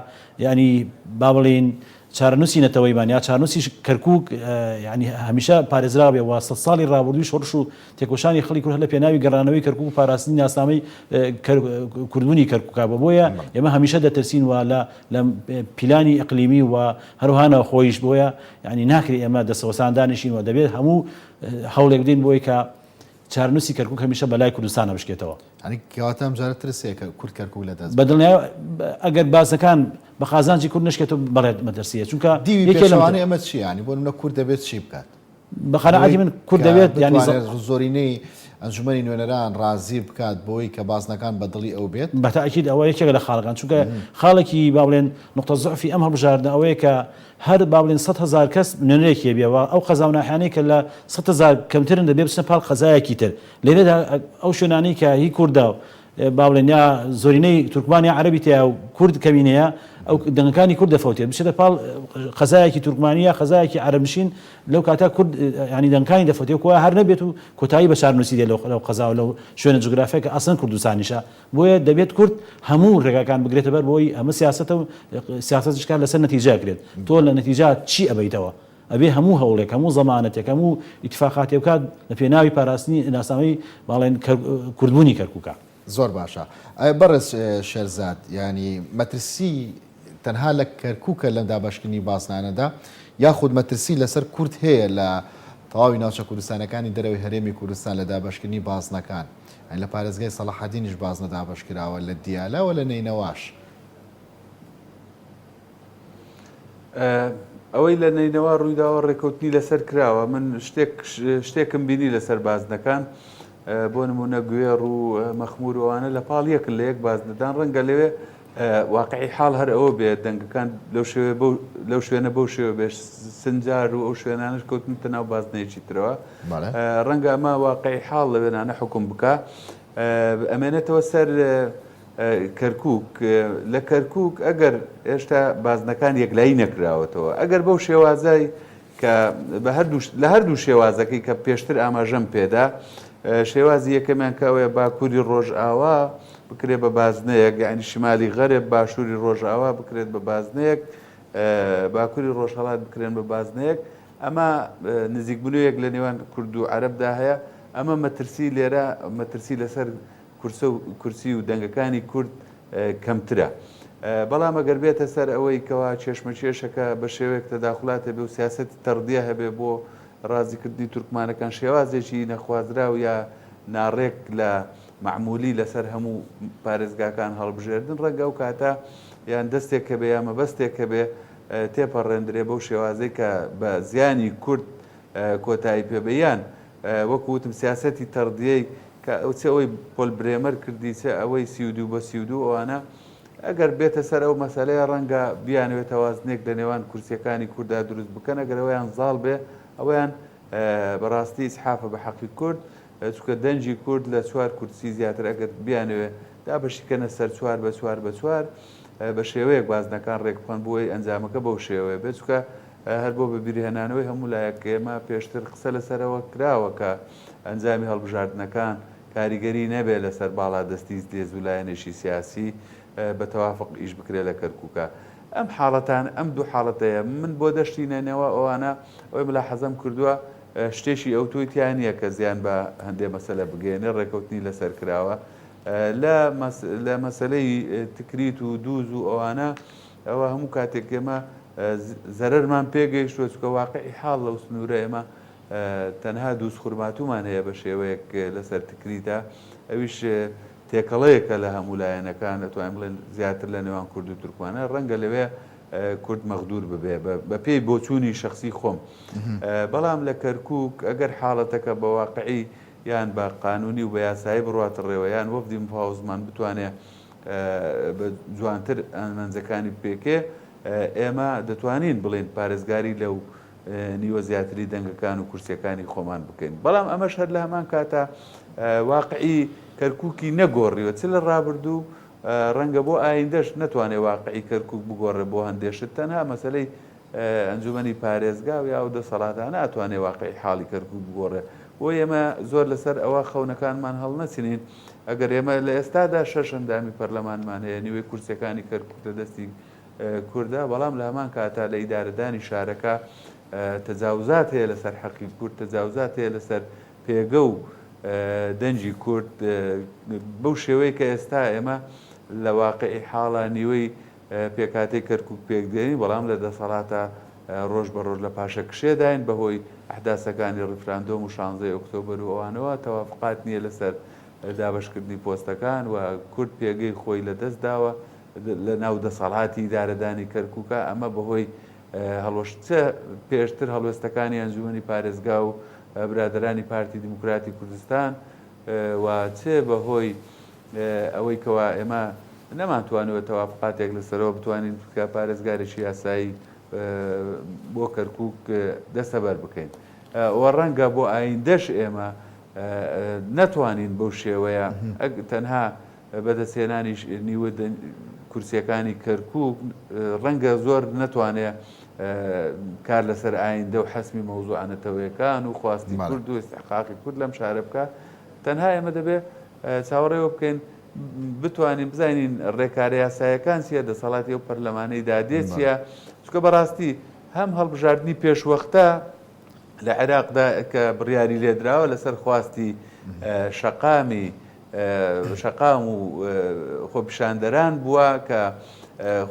ینی با بڵین چارەنووسی نەتەوەیمان یا چارنووسی کەرکووک ینی هەمیشە پارێزرا بێ وە 100 ساڵی ڕابردووی شۆڕش و تێکۆشانی خەڵکی کورد لە پێناوی گەڕانەوەی کەرکووک و پاراستنی ناسنامەی کوردبوونی کەرکووکا بۆیە ئێمە هەمیشە دەترسین وە لە پیلانی ئەقلیمی و هەروهانە خۆیش بۆیە ینی ناکرێت ئێمە دەسەوەسان دانیشینەوە دەبێت هەموو هەوڵێک بدەین بۆی کە چارنووسی کەرکووک هەمیشە بەلای کوردستانە بشکێتەوە ئەنی کەواتە ئەم جارە ترسێکە کورد کەرکووک لەدەست بەدڵنیا ئەگەر باسەکان بە خازانجی کورد نشکێتەوە بەڵێت مەترسیە چونکە دیوی پێشەوانەی ئەمە چی ینی بۆ منە کورد دەبێت چی بکات بە قەنەعەتی من کورد دەبێت ینی زۆرینەی ئەنجومەنی نوێنەران ڕازی بکات بۆی کە بازنەکان بەدڵی ئەو بێت بەتاکید ئەوە یەکێک لە خاڵەکان چونکە خاڵێکی با بڵێن نقطە زعفی ئەم هەڵبژاردنە ئەوەیە کە هەر با بڵێن 100,000 کەس نوێنەرێکی بێەوە ئەو قەزاوناحیانەی کە لە 100,000 کەمترن دەبێت بچنە پاڵ قەزایەکی تر لێرەدا ئەو شوێنانەی کە هی کووردە با بڵێن یا زۆرینەی تورکمانی عەرەبی تیا و کورد کەمینەیە ئەو دەنگەکانی کورد دەفەوتێت بچێتە پاڵ قەزایەکی تورکمانیە قەزایەکی عەرەبنشین لەو کاتا کورد ینی دەنگەکانی دەفەوتێت کۆ هەر نەبێت و کۆتایی بە چارنووسی دێ لەو قەزا و لەو شوێنە جوگرافیە کە ئەسڵەن کوردستانیشە بۆیە دەبێت کورد هەموو ڕێگاکان بگرێتە بەر بۆی ئەمە سیاسەتە و سیاسەتشکار لەسەر نەتیجە کرێت تۆ لە نەتیجە چی ئەبەیتەوە ئەبێ هەموو هەوڵێک هەموو زەمانەتێک هەموو ئیتفاقاتی بکات لە پێناوی پاراستنی ناسنامەی باڵێن کوردبوونی کەرکووکە زۆر باشە بەڕێز شێرزاد ینی مەترسی تەنها لە کەرکووکە لەم دابەشکردنی باسنانەدا یاخود مەترسی لەسەر کورد هەیە لە تەواوی ناوچە کوردستانەکانی دەرەوەی هەرێمی کوردستان لە دابەشکردنی بازنەکان لە پارێزگای سەلاحەدینیش بازنە دابەشکراوە لە دیالەوە لە نینەواش ئەوەی لە نینەوە ڕوویداوە ڕێکەوتنی لەسەر کراوە من شتێکم بینی لەسەر بازنەکان بۆ نمونە گوێڕ و مەخمور ئەوانە لە پاڵ یەکن لە یەک بازنەدان ڕەنگە لەوێ واقعی حاڵ هەر ئەوە بێت دەنگەکان لەو شوێنە بەو شێوە بێش سنجار و ئەو شوێنانش کەوتنتە ناو بازنەیەکی ترەوە ڕەنگە ئەمە واقعی حاڵ لە وێنانە حکوم بکە ئەمێنێتەوە سەر کەرکووک لە کەرکووک ئەگەر هێشتا بازنەکان یەکلایی نەکراوەتەوە ئەگەر بەو شێوازای کە لە هەردوو شێوازەکەی کە پێشتر ئاماژەم پێدا شێوازی یەکەمیان کەوەیە باکووری ڕۆژئاوا بکرێت بە بازنەیەک یعنی شمالی غەرب باشووری ڕۆژئاوا بکرێت بە بازنەیەک باکووری ڕۆژهەڵات بکرێن بە بازنەیەک ئەمە نزیکبوونەیەک لە نێوان کورد و عەرەبدا هەیە ئەمە مەترسی لێرە مەترسی لەسەر کورسی و دەنگەکانی کورد کەمترە بەڵام ئەگەر بێتە سەر ئەوەی کەوا چێشمەچێشەکە بە شێوەیەک تەداخڵاتە بێ و سیاسەتی تەڕدیە هەبێ بۆ ڕازیکردنی تورکمانەکان شێوازێکی نەخوازرا و یا ناڕێک لە معمولی لەسەر هەموو پارێزگاکان هەڵبژێردن ڕەنگە و کاتە یان دەستێک کە بێ یا مەبەستێک کە بێ تێپەڕێندرێ بەو شێوازەی کە بە زیانی کورد کۆتایی پێبیان وەکوتم سیاسەتی تەڕدیەی کە ئەوەی پۆل برێمەر کردی چە ئەوەی 32 بە 32 ئەوانە ئەگەر بێتە سەر ئەو مەسەلەیە ڕەنگە بیانوێت تەوازنێک لە نێوان کورسیەکانی کووردا دروست بکەن ئەگەر ئەویان زاڵ بێ ئەویان بەڕاستی ئیسحافە بە حەقی کورد چکە دەنجی کورد لە چوار کورسی زیاتر ئەگەر بیانوێ دابەشیکەنە سەر چوار بە چوار بە چوار بە شێوەیەک بازنەکان ڕێکخۆن بۆی ئەنجامەکە بەو شێوەیە بێت چکە هەر بۆ بەبیری هێنانەوەی هەموو لایەک ئێمە پێشتر قسە لەسەرەوە کراوە کە ئەنجامی هەڵبژاردنەکان کاریگەری نەبێت لەسەر باڵا دەستی دێز و لایەنێکی سیاسی بە تەوافق ئیش بکرێت لە کەرکووکە ئەم حاڵەتان ئەم دوو حاڵەتەیە من بۆ دەشتی نێنەوە ئەوانە ئەوەی ملا حەزەم کردووە شتێکی ئەو تویتیان نییە کە زیان بە هەندێک مەسەلە بگەێنێ ڕێکەوتنی لەسەر کراوە لە مەسلەی تکریت و دووز و ئەوانە ئەوە هەموو کاتێک ئێمە زەرەرمان پێگەیشتووە چکە واقعی حاڵ لەو سنوورە ئێمە تەنها دووس خوورماتومان هەیە بە شێوەیەک لەسەر تکریتە ئەویش تێکەڵەیەکە لە هەموو لایەنەکان دەتوانین بڵێن زیاتر لە نێوان کورد و تورکمانە ڕەنگە لەوێ کورد مەغدور ببێ بە پێی بۆچوونی شخصی خۆم بەڵام لە کەرکووک ئەگەر حاڵەتەکە بە واقعی یان بە قانونی و بە یاسایی بڕاتە ڕێوە یان وەفدی مفاوزمان بتوانێت بە جوانتر ئەمەنجەکانی پێکێ ئێمە دەتوانین بڵێن پارێزگاری لەو نیوە زیاتری دەنگەکان و کورسیەکانی خۆمان بکەین بەڵام ئەمەش هەر لە هەمان کاتە واقعی کەرکووکی نەگۆڕیوە چ لە ڕابردوو ڕەنگە بۆ ئایندەش نەتوانێت واقعی کەرکووک بگۆڕێ بۆ هەندێشت تەنها مەسلەی ئەنجومەنی پارێزگا و یا و دەسەڵاتانە ئەتوانێت واقعی حاڵی کەرکووک بگۆڕێ بۆ ئێمە زۆر لەسەر ئەوە خەونەکانمان هەڵ نەچینین ئەگەر ئێمە لە ئێستادا شەش ئەندامی پەرلەمانمان هەیە نیوەی کورسەکانی کەرکووک لە دەستی کووردا بەڵام لە هەمان کاتا لە ئیدارەدانی شارەکە تەجاوزات هەیە لەسەر حەقی کورد تەجاوزات هەیە لەسەر پێگە و دەنجی کورد بەو شێوەیە کە ئێستا ئێمە لە واقعی حاڵە نیوەی پێکاتەی کەرکووک پێکدێنی بەڵام لە دەسەڵاتە ڕۆژ بە ڕۆژ لە پاشە کشێداین بەهۆی ئەحداسەکانی ڕیفراندۆم و 16 ئۆکتۆبر و ئەوانەوە تەوافقات نییە لەسەر دابشکردنی پۆستەکان و کورد پێگەی خۆی لە دەست داوە لە ناو دەسەڵاتی ئیدارەدانی کەرکووکە ئەمە بەهۆی هەڵوەشتە پێشتر هەڵوێستەکانی ئەنجومەنی پارێزگا و برادرانی پارتی دیموکراتی کوردستان و چێ بەهۆی ئەوەی کەوا ئێمە نەمانتوانەوە تەوافقاتێک لەسەرەوە بتوانین کە پارێزگارێکی یاسایی بۆ کەرکووک دەستەبەر بکەین وە ڕەنگە بۆ ئایندەش ئێمە نەتوانین بەو شێوەیە تەنها بەدەستێنانی نیوە کورسیەکانی کەرکووک ڕەنگە زۆر نەتوانێت کار لەسەر ئایندە و حەسمی مەوزوعانەتەوەیەکان و خواستی کورد و استحقاقی کورد لەم شارە بکە تەنها ئێمە دەبێت چاوەڕێوە بکەین بتوانین بزانین ڕێکارە یاسایەکان چیە دەسەڵاتی ئەو پەرلەمانەی دادێت چیە چکە بەڕاستی هەم هەڵبژاردننی پێشوەختە لە عێراقدا کە بڕیاری لێدراوە لەسەر خواستی شەقام و خۆپیشاندەران بووە کە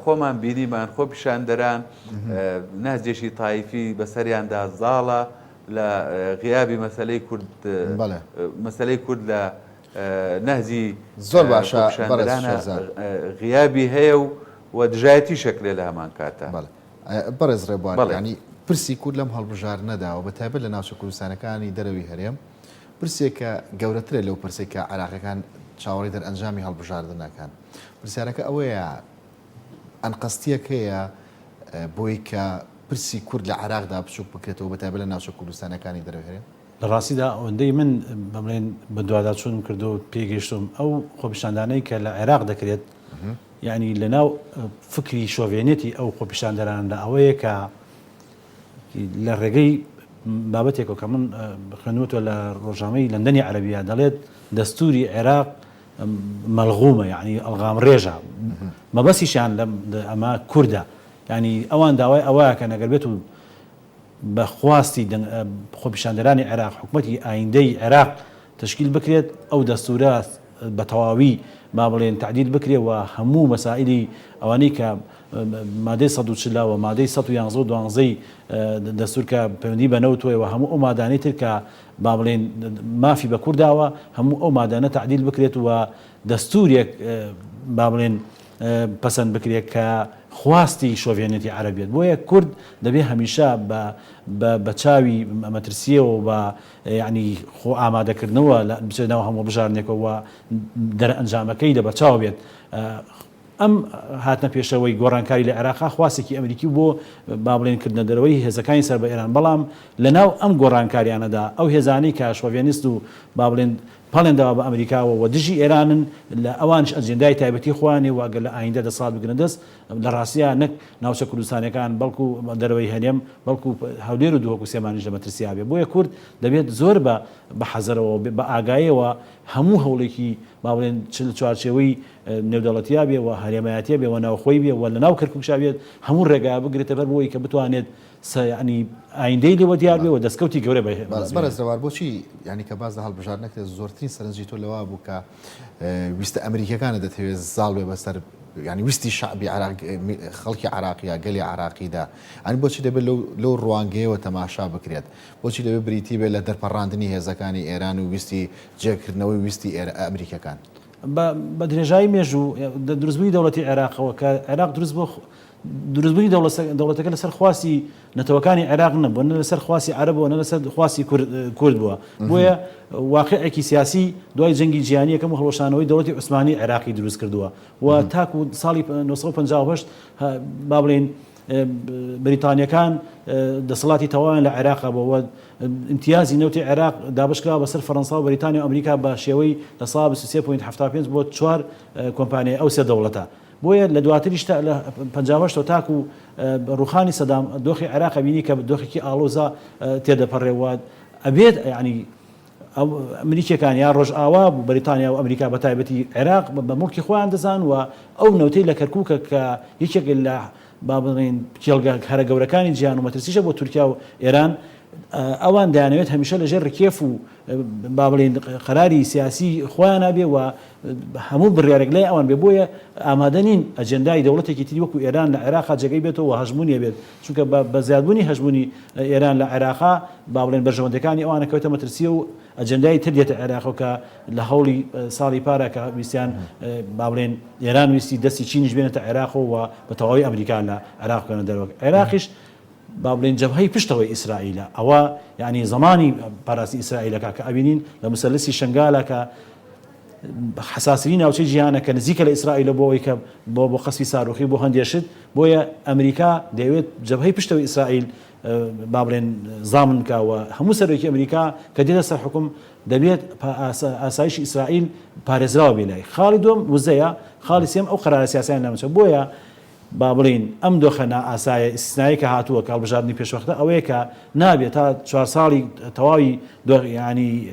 خۆمان بینیمان خۆپیشاندەران نهجێکی تایفی بەسەریاندا زاڵە لە غیابی مەسەلەی کورد لە نهجی زۆر باشە غیابی هەیە و دژایەتی شەکلێ لە هەمان کاتە بەڕێز ڕێبوار ینی پرسی کورد لەم هەڵبژاردنەداوە بەتایبەت لە ناوچە کوردستانەکانی دەرەوەی هەرێم پرسێکە گەورەترە لەو پرسێکە عێراقیەکان چاوەڕێی دەرئەنجامی هەڵبژاردنەکان پرسیارەکە ئەوەیە ئەنقەستیەک هەیە بۆی کە پرسی کورد لە عێراقدا بچووک بکرێتەوە بەتایبەت لە ناوچە کوردستانەکانی دەرەوەی هەرێم لە ڕاستیدا ئەوەندەی من بڵێن بە دوواداچوونم کردو و پێگەیشتم ئەو خۆپیشاندانەی کە لە عێراق دەکرێت یعنی لەناو فکری شۆڤێنێتی ئەو خۆپیشاندەران لە ئەوەیە کە لە ڕێگەی بابەتێکەوە کە من خوێنوتەوە لە ڕۆژنامەی لەندەنی عەرەبیە دەڵێت دەستوری عێراق مەلغومە یعنی ئەڵغام ڕێژە مەبەستیشیان ئەمە کووردە یعنی ئەوان داوای ئەوەیە کە نەگەر بێت و بە خواستی خۆپیشاندەرانی عێراق حکوومەتی ئایندەی عێراق تشکیل بکرێت ئەو دەستورە بە تەواوی با بڵێن تعدیل بکرێت و هەموو مەسائلی ئەوانەی کە مادەی 140 و مادەی 112 دەستور کە پەیوەندی بە نەوتوێ و هەموو ئەو مادانەی تر کە با بڵێن مافی بە کوورداوە هەموو ئەو مادانە تعدیل بکرێت و دەستورێک با بڵێن پەسەند بکرێت کە خواستی شۆڤێنێتی عەرەبیەت بۆیە کورد دەبێت هەمیشە بە چاوی مەترسیەوە و بە یعنی خۆ ئامادەکردنەوە بچێتەوە هەموو بژارنێکەوە و دەرئەنجامەکەی دە بە چاو بێت ئەم هاتنە پێشەوەی گۆڕانکاری لە عێراقا خواستێکی ئەمریکی بۆ با بڵێنکردنە دەرەوەی هێزەکانی سەر بە ئێران بەڵام لەناو ئەم گۆڕانکاریانەدا ئەو هێزانەی کە شۆڤێنیست و با بڵێن پەڵێنداوە بە ئەمریکاوە و دژی ئێرانن لە ئەوانش ئەجێندای تایبەتی خوانێ واگە لە ئایندە دەسەڵات بگرن دەست لە ڕاستیە نەک ناوچە کوردستانەکان بەڵکو دەرەوەی هەرێم بەڵکو هەولێر و دووەکو سێمانیش لە مەترسیا بێ بۆیە کورد دەبێت زۆر بە حەزەرەوە بە ئاگایەوە هەموو هەوڵێکی با بڵێن چوارچێوەی نێودەوڵەتیا بێ و هەرێمایەتیە بێ و ناوخۆی بێ و لە ناو کەرکووکشا بێت هەموو ڕێگا بگرێتە بەر بۆی کە بتوانێت ینی ئایندەی لێوە دیار بێ و دەستکەوتی گەورە بەرزەوار بۆچی ینی کە باز لە هەڵبژار نەکرێت زۆرترین سەرنجی تۆ لەوە بوو کە ویستە ئەمریکەکانە دەتەوێت زاڵ بێ بەسەر ینی ویستی شعبی خەڵکی عراقیە گەلی عراقیدا ئەنی بۆچی دەبێت لەو ڕوانگەیەوە تەماشا بکرێت بۆچی دەبێت بریتی بێت لە دەرپەڕاندنی هێزەکانی ئێران و ویستی جێکردنەوەی ویستی ئەمریکەکان بە درێژایی مێژوو دروستبووی دەوڵەتی عێراقەوە کە عێراق دروست بۆ دروستبوونی دەوڵەتەکە لەسەر خواسی نەتەوەکانی عێراق نەبووە، نە لەسەر خواسی عەرەبەوە، نە لەسەر خواسی کورد بووە. بۆیە واقعێکی سیاسی دوای جەنگی جیهانی یەکەم و هەڵوەشانەوەی دەوڵەتی عوسمانی عێراقی دروست کردووە و تاکو ساڵی 1958 با بڵێن بریتانیەکان دەسەڵاتی تەواویان لە عێراقا بووە، امتیازی نەوتی عێراق دابشکرا بەسەر فەڕەنسا و بریتانیا و ئەمریکا بە شێوەی لە ساڵ 23.75 بۆ 4 کۆمپانیای ئەو سێ دەوڵەتە. بۆیە لە دواتریشتا لە 58 تاکو ڕوخانی سەدام دۆخی عێراق بینی کە دۆخێکی ئاڵۆزا تێدەپەڕێەوە ئەبێت ینی ئەمریکیەکان یا ڕۆژئاوا بەریتانیا و ئەمریکا بە تایبەتی عێراق بە مڵکی خۆیان دەزان و ئەو نەوتەی لە کەرکووکە کە یەکێک لە با بڵێن کێڵگە هەرە گەورەکانی جیهان و مەترسیشە بۆ تورکیا و ئێران ئەوان دەیانەوێت هەمیشە لەژێر ڕکێف و با بڵێن قەراری سیاسی خۆیان نابێ و هەموو بڕیارێک لای ئەوان بێ. بۆیە ئامادە نین ئەجەندای دەوڵەتێکی تری وەکو ئێران لە عێراقا جێگەی بێتەوە و هەژمونیە بێت، چونکە بە زیادبوونی هەژمونی ئێران لە عێراقا با بڵێن بەرژەوەندەکانی ئەوانە کەوتە مەترسیە و ئەجەندای تر دێتە عێراقەوە کە لە هەوڵی ساڵی پارە کە ویستیان با بڵێن ئێران ویستی دەستی چینیش بێنێتە عێراقەوە بە تەواوی ئەمریکا لە عێراق بکەنە دەرەوە. عێراقیش با بڵێن جەبهەی پشتەوەی ئیسرائیلە، ئەوە یعنی زمانی پاراستی ئیسرائیلەکە کە ئەبینین لە مسەلسی شنگالە کە حساسرین ناوچەی جیهانە کە نزیکە لە ئیسرائیلە بۆەوەی کە بۆ قەسفی ساروخی بۆ هەندێشت. بۆیە ئەمریکا دەیەوێت جەبهەی پشتەوەی ئیسرائیل با بڵێن زامن کاوە هەموو سەرۆکی ئەمریکا کە دێتە سەر حکوم دەبێت ئاسایشی ئیسرائیل پارێزراوە بێ لای. خاڵی دووەم وزەیە، خاڵی سێم ئەو قەرارە سیاسیان نامچە. بۆیە با بڵین ئەم دۆخەنە ئاسایە ئیسنایی کە هاتووە کاڵبژاردننی پێشوەختە ئەوەیە کە نابێت تا 4 ساڵی تەواوی ینی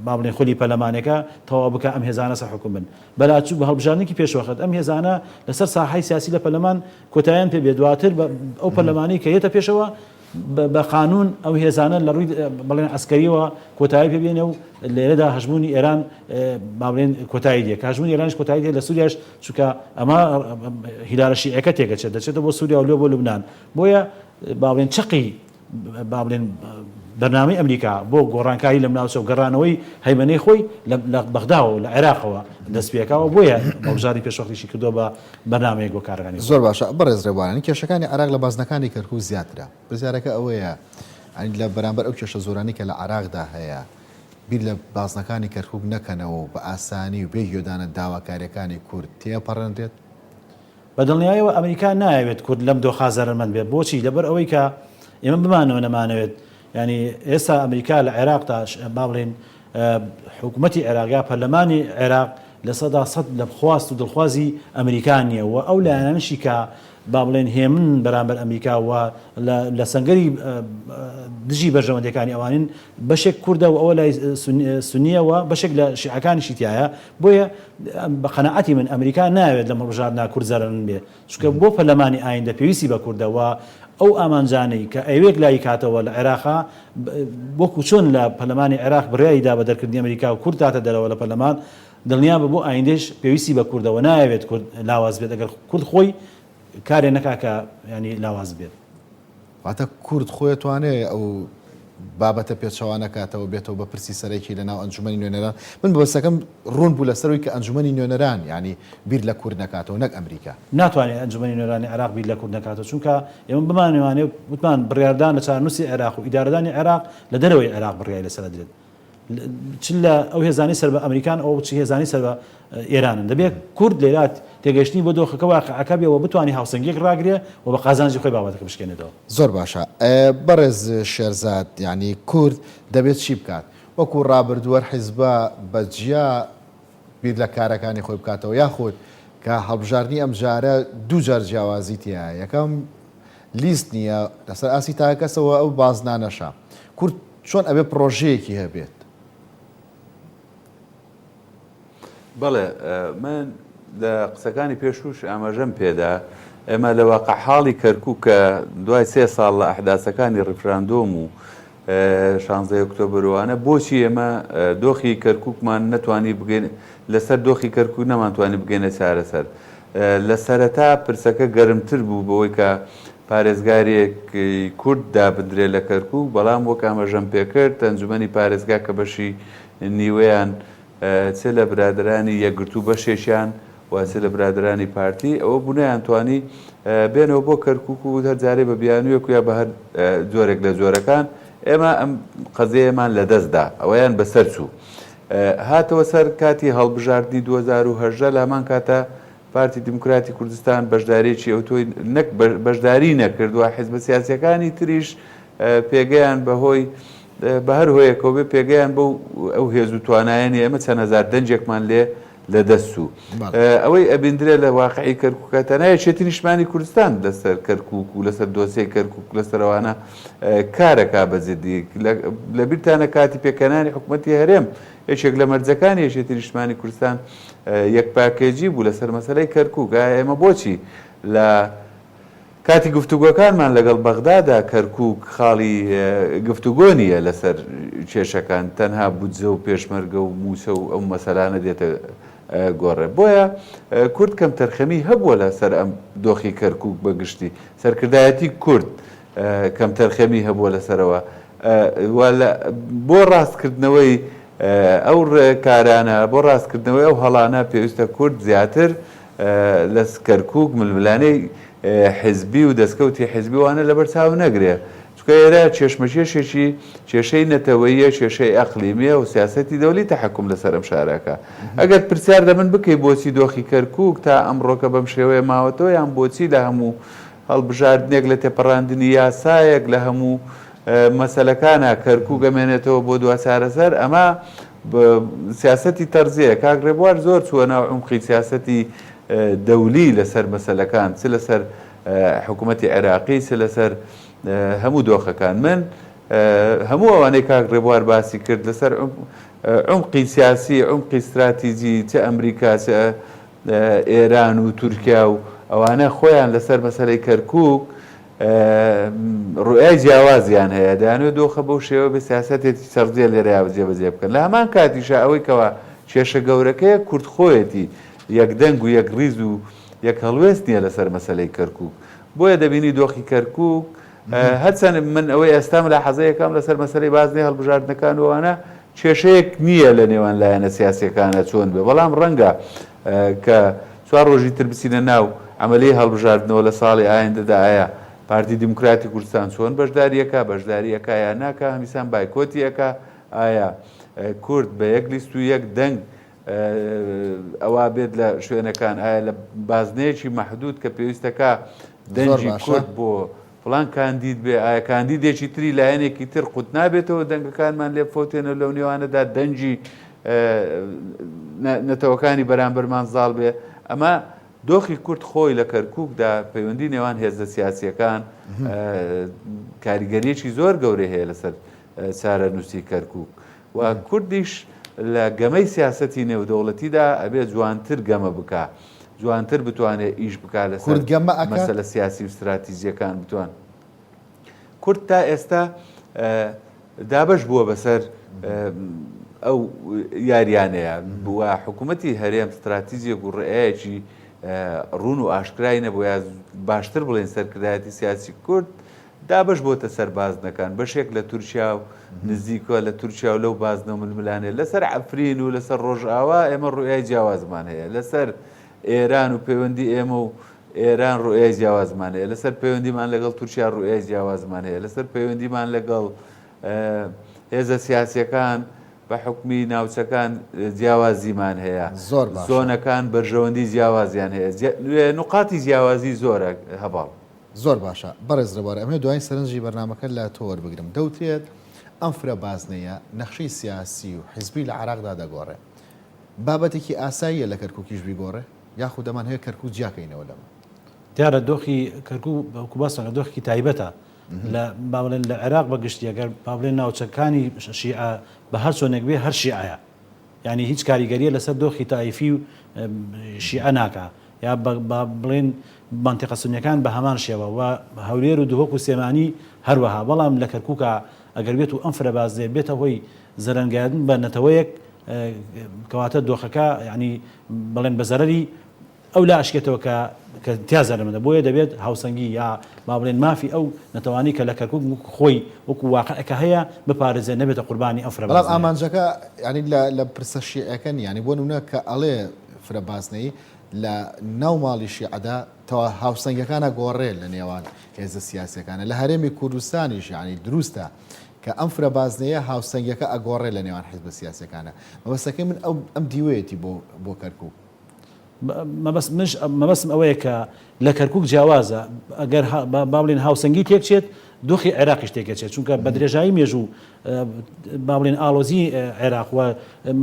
با بڵێن خۆلی پەرلەمانەکە تەواو بکە ئەم هێزانە سەر حکوم بن. بەلاچوو بە هەڵبژاردنێکی پێشوەخت ئەم هێزانە لەسەر ساحەی سیاسی لە پەرلەمان کۆتاییان پێ بێت، دواتر ئەو پەرلەمانی کە یێتە پێشەوە بە قانون ئەو هێزانە لە ڕووی بڵێن ئەسکەریەوە کۆتایی پێبێنە و لێرەدا هەژمونی ئێران با بڵێن کۆتایی دێت. هەژمونی ئێرانش کۆتایی دێت لە سووریاش، چونکە ئەمە هیلارە شیعەکە تێگەچێت دەچێتە بۆ سووریا و لێ بۆ لوبنان. بۆیە با بڵێن چقی با بڵێن بەرنامەی ئەمریکا بۆ گۆڕانکاری لە ناوچە و گەڕانەوەی هەیمەنەی خۆی لە بەغداوە و لە عێراقەوە دەست پێکاوە. بۆیە هەڵبژاردننی پێشوەختیشی کردووە بە بەرنامەیەک بۆ کارەکانی. زۆر باشە. بەڕێز ڕێبوارانی کێشەکانی عێراق لە بازنەکانی کەرکووک زیاترە. پرسیارەکە ئەوەیە لە بەرامبەر ئەو کێشە زۆرانی کە لە عێراقدا هەیە بیر لە بازنەکانی کەرکووک نەکەنەوە و بە ئاسانی و بێ گوێدانە داواکاریەکانی کورد تێپەڕێنرێت. بە دڵنیاییەوە ئەمریکا نایەوێت کورد لەم دۆخە زەرمەند بێت. بۆچی؟ لەبەر ئەوەی کە ئێمە بمانەوە نەمانەوێت، ینی ئێستا ئەمریکا لە عێراقدا با بڵێن حکوومەتی عێراقیا پەرلەمانی عێراق لە 100% لە خواست و دڵخوازی ئەمریکانیە و ئەو لایەنشی کە با بڵێن هێمن بەرامبەر ئەمریکا و لە سەنگەری دژی بەرژەوەندەکانی ئەوانین بەشێک کووردە و ئەوە لای سونیەوە بەشێک لە شیعەکانیشی تایە. بۆیە بە قەنەعەتی من ئەمریکا ناوێت لە هەڵبژاردننا کورد زەرمەند بێت، چونکە بۆ پەرلەمانی ئایندە پێویستی بە کووردەوە ئەو ئامانجانەی کە ئەوێک لای کاتەوە لە عێراقا وەکو چۆن لە پەرلەمانی عێراق بڕیایدا بە دەرکردنی ئەمریکا و کورد تاتە دەرەوە لە پەرلەمان دڵنیا بە بۆ ئایندەش پێویستی بە کووردەوە نایەوێت کورد لاواز بێت. ئەگەر کورد خۆی کارێ نەکا کە ینی لاواز بێت. واتە کورد خۆی توانێت ئەو بابەتە پێچەوانە کاتەوە بێتەوە بە پرسی سەرێکی لە ناو ئەنجومەنی نوێنەران. من بەسەکەم ڕوون بوو لەسەرەوەی کە ئەنجومەنی نوێنەران ینی بیر لە کورد نکاتەوە نەک ئەمریکا ناتوانێت ئەنجومەنی نوێنەرانی عێراق بیر لە کورد نکاتەوە، چونکە ئێمە بمانێوانێ وتمان بڕیاردان لە چارنووسی عێراق و ئیدارەدانی عێراق لە دەرەوەی عێراق بڕیای لەسەر دێت. چ لە ئەو هێزانی سەر بە ئەمریکان ئەو چی هێزانی سەر بە ئێرانن. دەبێت کورد لێرات تێگەشتنی بۆ دۆخەکە واقعەکە بێەوە بتوانانی هاوسەنگێک ڕاگرێ و بە قازانجی خۆی بابەتەکە بشکێنێتەوە. زۆر باشە. بەڕێز شێرزاد ینی کورد دەبێت چی بکات؟ وەکو ڕابردووە حیزبە بەجیا بیر لە کارەکانی خۆی بکاتەوە یاخود کە هەڵبژاردننی ئەم جارە دوو جار جیاوازی تایە. یەکەم لیست نییە لەسەر ئاسی تاکەسەوە ئەو بازنانەشە. کورد چۆن ئەبێ پرۆژەیەکی هەبێت؟ بەڵێ من لە قسەکانی پێشوش ئاماژەم پێدا ئێمە لە واقع حاڵی کەرکووکە دوای 3 ساڵ لە ئەحداسەکانی ڕفراندۆم و 16 ئۆکتۆبرەوانە بۆچی ئێمە دۆخی کەرکووکمان نەتوانی بگەین لەسەر دۆخی کەرکووک نەمانتوانی بگەینە چارەسەر. لە سەرەتا پرسەکە گەرمتر بوو بەوەی کە پارێزگارێک کورد دابدرێ لە کەرکووک، بەڵام وەک ئاماژەم پێکرد ئەنجومەنی پارێزگا کە بەشی نیوەیان چێ لە برادرانی یەکگرتوو بەشێکیان واسە لە برادرانی پارتی ئەوە بوونیان توانی بێنەوە بۆ کەرکووک و هەرجارێ بە بیانوویەک یا بە هەر جۆرێک لە جۆرەکان ئێمە ئەم قەزەیەمان لەدەستدا ئەوەیان بەسەر چوو. هاتەوە سەر کاتی هەڵبژاردننی 2010 لە هەمان کاتە پارتی دیموکراتی کوردستان بەشدارێکی ئەوتۆی نەک بەشداری نەکردووە، حیزبە سیاسیەکانی تریش پێگەیان بەهۆی بە هەر هۆیەکەوە بێ پێگەیان بەو ئەو هێز و توانایەنی ئێمە چەند هەزار دەنجێکمان لێ لەدەست و ئەوەی ئەبیندرێ لە واقعی کەرکووکە تەنایەکێتی نیشتمانی کوردستان لەسەر کەرکووک و لەسەر دۆسیی کەرکووک لەسەرەوانە کارەکا بەجددی لە بیرتانە کاتی پێکەنانی حکوومەتی هەرێم یەکێک لە مەرجەکانی یەکێتی نیشتمانی کوردستان یەک پاکێجی بوو لەسەر مەسەلەی کەرکووک. ئێمە بۆچی لە کاتی گفتوگۆکانمان لەگەڵ بەغدادا کەرکووک خاڵی گفتوگۆ نیە لەسەر کێشەکان، تەنها بودجە و پێشمەرگە و موسە و ئەو مەسەلانە دێتە گۆڕێ. بۆیە کورد کەم تەرخەمی هەبووە لەسەر ئەم دۆخی کەرکووک بەگشتی، سەرکردایەتی کورد کەم تەرخەمی هەبووە لەسەرەوە. بۆ ڕاستکردنەوەی ئەو کارانە، بۆ ڕاستکردنەوەی ئەو هەڵانە پێویستە کورد زیاتر لە کەرکووک ململانەی حزبی و دەستکەوتی حزبی وانە لەبەر چاو نەگرێ، چکە ئێرە چێشمەکێشێکی کێشەی نەتەوەییە، کێشەی ئەقلیمیە و سیاسەتی دەولی تەحەکوم لەسەر ئەم شارەکە. ئەگەر پرسیار لە من بکەی بۆچی دۆخی کەرکووک تا ئەمڕۆکە بەم شێوەیە ماوەتەوە یان بۆچی لە هەموو هەڵبژاردنێک لە تێپەڕاندنی یاسایەک لە هەموو مەسەلەکانە کەرکووک ئەمێنێتەوە بۆ دوا چارەسەر، ئەمە سیاسەتی تەرزیە. کاک ڕێبوار زۆر چووە ناو عمقی سیاسەتی دەولی لەسەر مەسەلەکان، چ لەسەر حکوومەتی عێراقی، چ لەسەر هەموو دۆخەکان. من هەموو ئەوانەی کاک ڕێبوار باسی کرد لەسەر عمقی سیاسی، عمقی استراتیجی، چه ئەمریکا چه ئێران و تورکیا و ئەوانە خۆیان لەسەر مەسەلەی کەرکووک ڕوئای جیاوازیان هەیە، دەیانوێت دۆخە بەو شێوە بە سیاسەتێکی سەرجێ لێرەیە جێبەجێ بکەن. لە هەمان کاتیشە ئەوەی کەوە کێشە گەورەکەیە کورد خۆیەتی یەک دەنگ و یەک ڕیز و یەک هەڵوێست نییە لەسەر مەسەلەی کەرکووک. بۆیە دەبینی دۆخی کەرکووک هەرچەند من ئەوەی ئێستام لە حەزەیەکەم لەسەر مەسەلەی بازنەی هەڵبژاردنەکان وانە کێشەیەک نییە لە نێوان لایەنە سیاسیەکانە چۆن بێ، بەڵام ڕەنگە کە چوار ڕۆژی تر بچینە ناو ئەمەلەی هەڵبژاردنەوە لە ساڵی ئایندەدا ئایا پارتی دیموکراتی کوردستان چۆن بەشداریەکە یا ناکە، هەمیسان بایکۆتیەکە، ئایا کورد بە یەک لیست و یەک دەنگ ئەوە بێت لە شوێنەکان، ئایا لە بازنەیەکی مەحدود کە پێویستەکە دەنجی کورد بۆ فڵان کاندید بێ، ئایا کاندیدێکی تری لایەنێکی تر قوت نابێتەوە دەنگەکانمان لێ بفۆتێنە لەو نێوانەدا دەنجی نەتەوەکانی بەرامبەرمان زاڵ بێ. ئەمە دۆخی کورد خۆی لە کەرکووکدا پەیوەندی نێوان هێزە سیاسیەکان کاریگەریەکی زۆر گەورەی هەیە لەسەر چارەنووسی کەرکووک و کوردیش لە گەمەی سیاسەتی نێودەوڵەتیدا ئەبێ جوانتر گەمە بکە، جوانتر بتوانێت ئیش بکات لەسەر مەسەلە سیاسی و استراتیژیەکان بتوان. کورد تا ئێستا دابەش بووە بەسەر ئەو یاریانەیە، بووە حکوومەتی هەرێم استراتیژیەک و ڕێیەکی ڕوون و ئاشکرای نەبووە، یا باشتر بڵێن سەرکردایەتی سیاسی کورد دابش بۆتە سەر بازنەکان، بەشێک لە تورکیا و نزیکۆ لە تورکیا و لەو بازنە ململانێ لەسەر عەفرین و لەسەر ڕۆژئاوا ئێمە ڕوئای جیاوازمان هەیە، لەسەر ئێران و پەیوەندی ئێمە و ئێران ڕوئای جیاوازمان هەیە، لەسەر پەیوەندیمان لەگەڵ تورکیا ڕوئای جیاوازمان هەیە، لەسەر پەیوەندیمان لەگەڵ هێزە سیاسیەکان بە حکمی ناوچەکان جیاوازیمان هەیە، زۆنەکان بەرژەوەندی جیاوازیان هەیە، نقاتی جیاوازی زۆرە هەباڵ. زۆر باشە. بەڕێز ڕێبوار، ئەمێ دوای سەرنجی بەرنامەکە لە تۆ وەربگرم. دەوترێت ئەم فرە بازنەیە نەخشەی سیاسی و حیزبی لە عێراقدا دەگۆڕێ. بابەتێکی ئاساییە لە کەرکووکیش بیگۆڕێ، یاخود دەمان هەیە کەرکووک جیاکەینەوە لەمە؟ دیارە دۆخی کەرکووک بەوکو باسن لە دۆخی تایبەتە لە باڵێن لە عێراق بەگشتی ئەگەر باڵێن ناوچەکانی شیعە بە هەر چۆنێک بێ هەر شیعەیە، یعنی هیچ کاریگەریە لەسەر دۆخی تایفی و شیعە ناکە، یا بڵێن منتیقە سونیەکان بە هەمان شێوە و هەولێر و دووهۆک و سێمانی هەروەها. بەڵام لە کەرکووکە ئەگەر بێت و ئەم فرە بازێ بێتە هۆی زەرەنگاردن بە نەتەوەیەک کەواتە دۆخەکە یعنی بڵێن بە زەرەری ئەو لا ئەشکێتەوە کە تیازەرمەدە، بۆیە دەبێت هاوسەنگی یا با بڵێن مافی ئەو نەتەوانی کە لە کەرکووک خۆی وەکو واقعەکە هەیە بپارێزێت نەبێتە قوربانی ئەم فرە بازنەیە. بەڵام ئامانجەکە ینی لە پرسە شیعەکەن، ینی بۆ نمونە کە ئەڵێ فرە بازنەی لە ناو ماڵی شیعەدا تەوا هاوسەنگەکانە گۆڕێ لە نێوان هێزە سیاسەکانە لە هەرێمی کوردستانیش یعنی دروستە کە ئەم فرە بازنەیە هاوسەنگەکە ئەگۆڕێ لە نێوان حیزبە سیاسەکانە مەبەستەکەی من ئەم دیوەیەتی بۆ کەرکووک مەبەستم ئەوەیە کە لە کەرکووک جیاوازە ئەگەر با بڵێن هاوسەنگی تێکچێت دۆخی عێراقیش تێکەچێت چونکە بە درێژایی مێژوو با بڵێن ئالۆزی عێراق و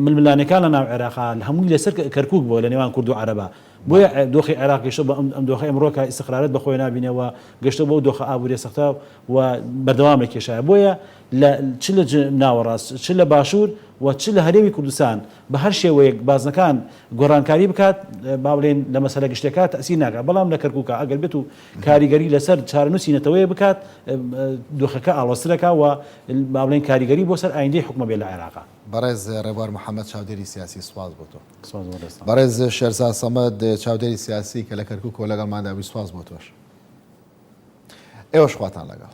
ململانەکان لە ناو عێراقا هەمووی لەسەر کەرکووک بۆ لە نێوان کورد و عەرەبا بۆیە دۆخی عێراق گەشتە بە ئەم دۆخی ئەمڕۆکە ئیستقرارەت بەخۆی نابینەوە گەشتە بۆ دۆخە ئابووری سەختە و بەردەوام کێشایە بۆیە چ لە ناوەڕاست چ لە باشوور و چ لە هەرێمی کوردستان بە هەر شێوەیەک بازنەکان گۆڕانکاری بکات با بڵێن لە مەسەلە گشتەکە تەسیر ناکات بەڵام لە کەرکووکە ئەگەر بێت و کاریگەری لەسەر چارەنووسی نەتەوەیە بکات دۆخەکە ئاڵۆسترەکە و با بڵێن کاریگەری بۆ سەر ئایندەی حکومە بێت لە عێراقا. بەڕێز ڕێبوار محەممەد چاودێری سیاسی سواز بۆ تۆ بەڕێز شێرزاد سەمەد چاودێری سیاسی کە لە کەرکووک لەگەڵماندا سواز بۆ تۆش ئێوەش خواتان لەگەڵ.